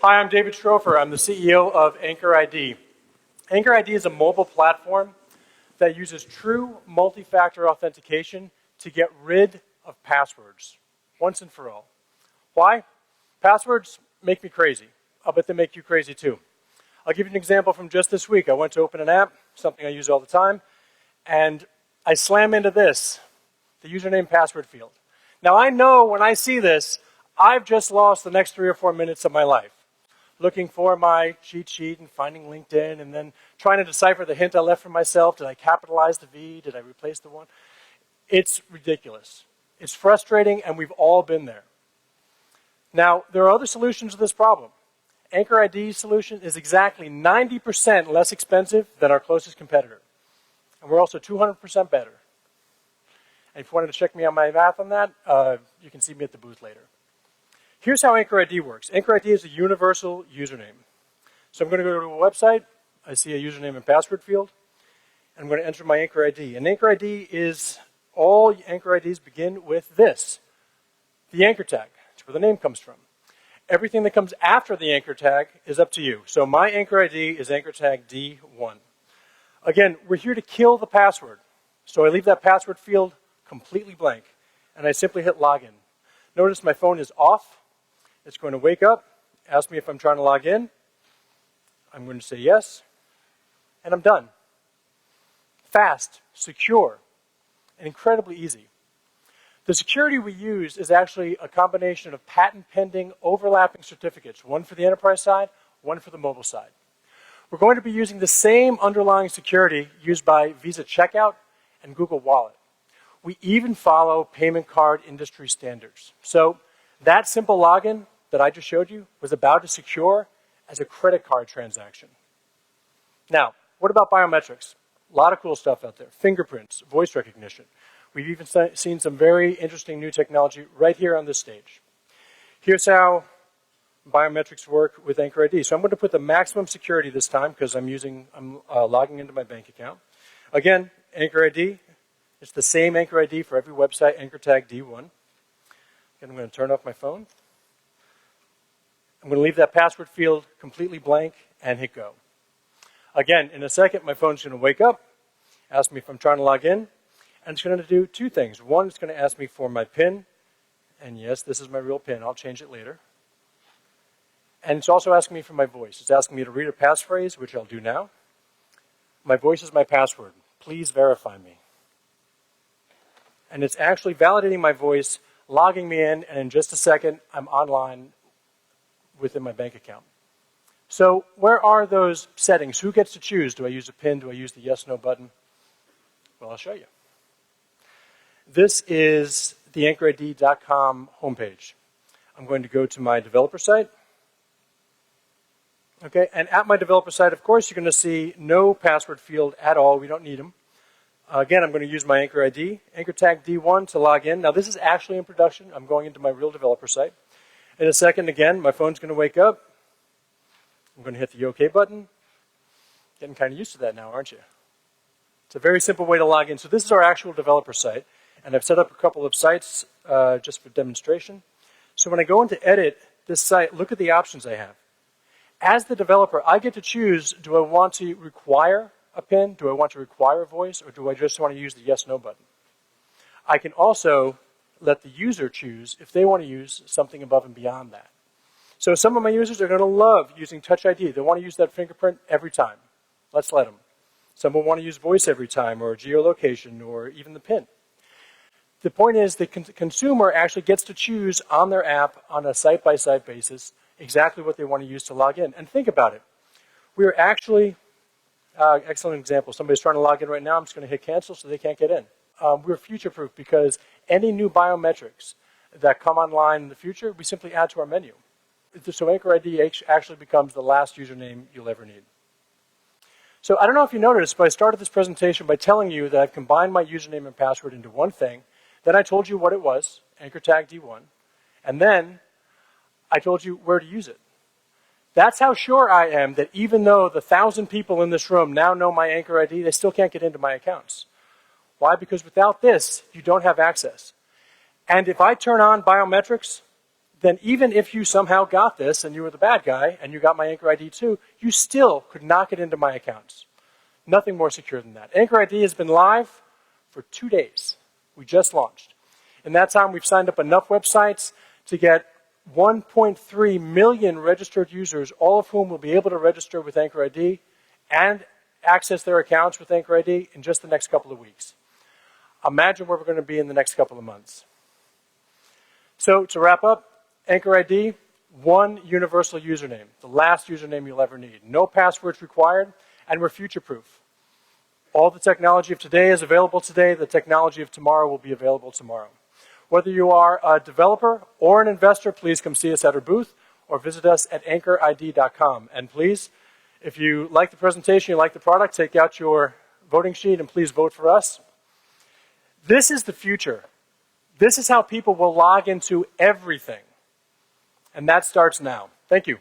Hi, I'm David Strofer. I'm the CEO of Anchorid. Anchorid is a mobile platform that uses true multi-factor authentication to get rid of passwords once and for all. Why? Passwords make me crazy. I'll bet they make you crazy too. I'll give you an example from just this week. I went to open an app, something I use all the time, and I slam into this, the username password field. Now I know when I see this, I've just lost the next 3 or 4 minutes of my life looking for my cheat sheet and finding LinkedIn and then trying to decipher the hint I left for myself. Did I capitalize the V? Did I replace the 1? It's ridiculous. It's frustrating, and we've all been there. Now, there are other solutions to this problem. Anchorid's solution is exactly 90% less expensive than our closest competitor. And we're also 200% better. And if you wanted to check me on my math on that, you can see me at the booth later. Here's how Anchorid works. Anchorid is a universal username. So I'm going to go to a website. I see a username and password field. And I'm going to enter my Anchorid. And Anchorid is, all Anchorids begin with this, the anchor tag. That's where the name comes from. Everything that comes after the anchor tag is up to you. So my Anchorid is anchor tag D1. Again, we're here to kill the password. So I leave that password field completely blank. And I simply hit login. Notice my phone is off. It's going to wake up, ask me if I'm trying to log in. I'm going to say yes, and I'm done. Fast, secure, and incredibly easy. The security we use is actually a combination of patent-pending overlapping certificates, one for the enterprise side, one for the mobile side. We're going to be using the same underlying security used by Visa Checkout and Google Wallet. We even follow payment card industry standards. So that simple login that I just showed you was about as secure as a credit card transaction. Now, what about biometrics? A lot of cool stuff out there. Fingerprints, voice recognition. We've even seen some very interesting new technology right here on this stage. Here's how biometrics work with Anchorid. So I'm going to put the maximum security this time because I'm logging into my bank account. Again, Anchorid. It's the same Anchorid for every website, anchor tag D1. Again, I'm going to turn off my phone. I'm going to leave that password field completely blank and hit go. Again, in a second, my phone's going to wake up, ask me if I'm trying to log in, and it's going to do 2 things. One, it's going to ask me for my PIN, and yes, this is my real PIN. I'll change it later. And it's also asking me for my voice. It's asking me to read a passphrase, which I'll do now. My voice is my password. Please verify me. And it's actually validating my voice, logging me in, and in just a second, I'm online within my bank account. So where are those settings? Who gets to choose? Do I use a PIN? Do I use the yes, no button? Well, I'll show you. This is the Anchorid.com homepage. I'm going to go to my developer site. Okay, and at my developer site, of course, you're going to see no password field at all. We don't need them. Again, I'm going to use my Anchorid, anchor tag D1 to log in. Now, this is actually in production. I'm going into my real developer site. In a second, again, my phone's going to wake up. I'm going to hit the OK button. Getting kind of used to that now, aren't you? It's a very simple way to log in. So this is our actual developer site. And I've set up a couple of sites just for demonstration. So when I go into edit this site, look at the options I have. As the developer, I get to choose, do I want to require a PIN? Do I want to require a voice? Or do I just want to use the yes, no button? I can also let the user choose if they want to use something above and beyond that. So some of my users are going to love using Touch ID. They want to use that fingerprint every time. Let's let them. Some will want to use voice every time, or geolocation, or even the PIN. The point is the consumer actually gets to choose on their app on a site-by-site basis exactly what they want to use to log in. And think about it. We are actually, excellent example, somebody's trying to log in right now. I'm just going to hit cancel so they can't get in. We're future-proof because any new biometrics that come online in the future, we simply add to our menu. So Anchorid actually becomes the last username you'll ever need. So I don't know if you noticed, but I started this presentation by telling you that I've combined my username and password into one thing. Then I told you what it was, anchor tag D1. And then I told you where to use it. That's how sure I am that even though the 1,000 people in this room now know my Anchorid, they still can't get into my accounts. Why? Because without this, you don't have access. And if I turn on biometrics, then even if you somehow got this and you were the bad guy and you got my Anchor ID too, you still could not get into my accounts. Nothing more secure than that. Anchor ID has been live for 2 days. We just launched. In that time, we've signed up enough websites to get 1.3 million registered users, all of whom will be able to register with Anchor ID and access their accounts with Anchor ID in just the next couple of weeks. Imagine where we're going to be in the next couple of months. So to wrap up, Anchor ID, one universal username, the last username you'll ever need. No passwords required, and we're future-proof. All the technology of today is available today. The technology of tomorrow will be available tomorrow. Whether you are a developer or an investor, please come see us at our booth or visit us at anchorid.com. And please, if you like the presentation, you like the product, take out your voting sheet and please vote for us. This is the future. This is how people will log into everything. And that starts now. Thank you.